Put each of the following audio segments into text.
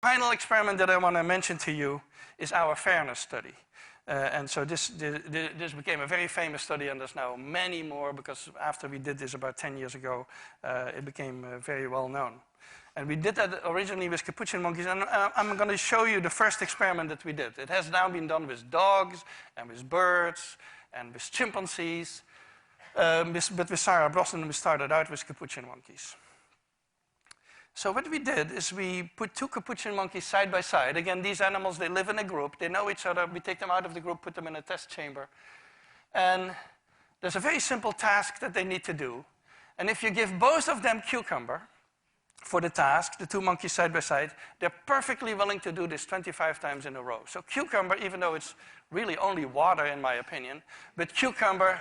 Final experiment that I want to mention to you is our fairness study. And so this became a very famous study, and there's now many more, because after we did this about 10 years ago, it became very well known. And we did that originally with capuchin monkeys, and I'm going to show you the first experiment that we did. It has now been done with dogs, and with birds, and with chimpanzees. But with Sarah Brosnan, we started out with capuchin monkeys. So what we did is we put two capuchin monkeys side by side. Again, these animals, they live in a group. They know each other. We take them out of the group, put them in a test chamber. And there's a very simple task that they need to do. And if you give both of them cucumber for the task, the two monkeys side by side, they're perfectly willing to do this 25 times in a row. So cucumber, even though it's really only water in my opinion, but cucumber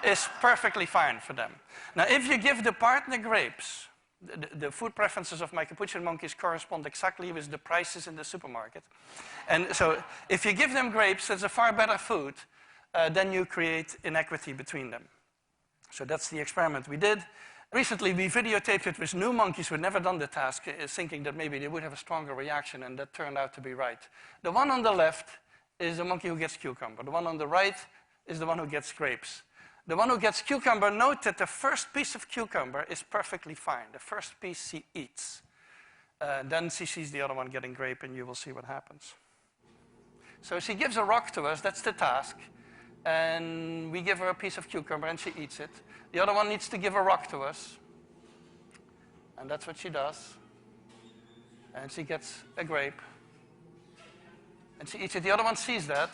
is perfectly fine for them. Now, if you give the partner grapes, the food preferences of my capuchin monkeys correspond exactly with the prices in the supermarket. And so if you give them grapes, that's a far better food, then you create inequity between them. So that's the experiment we did. Recently, we videotaped it with new monkeys who had never done the task, thinking that maybe they would have a stronger reaction, and that turned out to be right. The one on the left is the monkey who gets cucumber. The one on the right is the one who gets grapes. The one who gets cucumber, note that the first piece of cucumber is perfectly fine. The first piece she eats. Then she sees the other one getting grape, and you will see what happens. So she gives a rock to us, that's the task. And we give her a piece of cucumber, and she eats it. The other one needs to give a rock to us. And that's what she does. And she gets a grape. And she eats it. The other one sees that.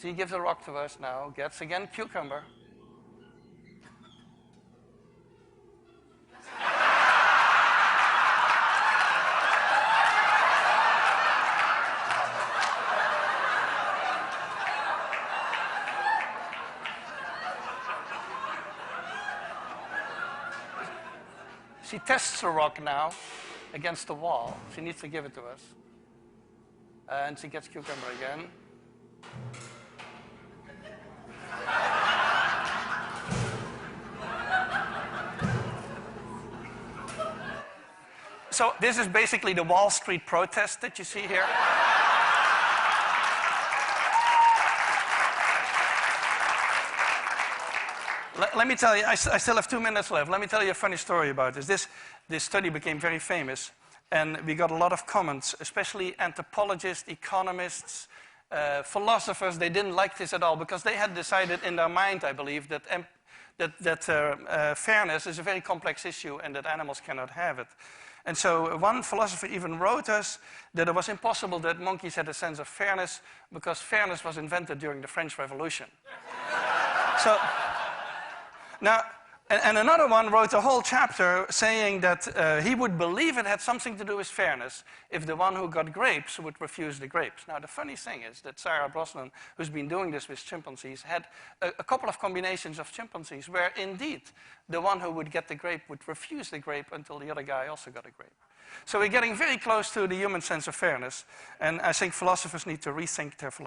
She gives a rock to us now, gets again cucumber. She tests the rock now against the wall. She needs to give it to us. And she gets cucumber again. So this is basically the Wall Street protest that you see here. Let me tell you, I still have 2 minutes left. Let me tell you a funny story about this. This study became very famous, and we got a lot of comments, especially anthropologists, economists, philosophers. They didn't like this at all, because they had decided in their mind, I believe, that fairness is a very complex issue and that animals cannot have it. And so one philosopher even wrote us that it was impossible that monkeys had a sense of fairness, because fairness was invented during the French Revolution. So, now, and another one wrote a whole chapter saying that he would believe it had something to do with fairness if the one who got grapes would refuse the grapes. Now, the funny thing is that Sarah Brosnan, who's been doing this with chimpanzees, had a couple of combinations of chimpanzees where indeed the one who would get the grape would refuse the grape until the other guy also got a grape. So we're getting very close to the human sense of fairness, and I think philosophers need to rethink their philosophy.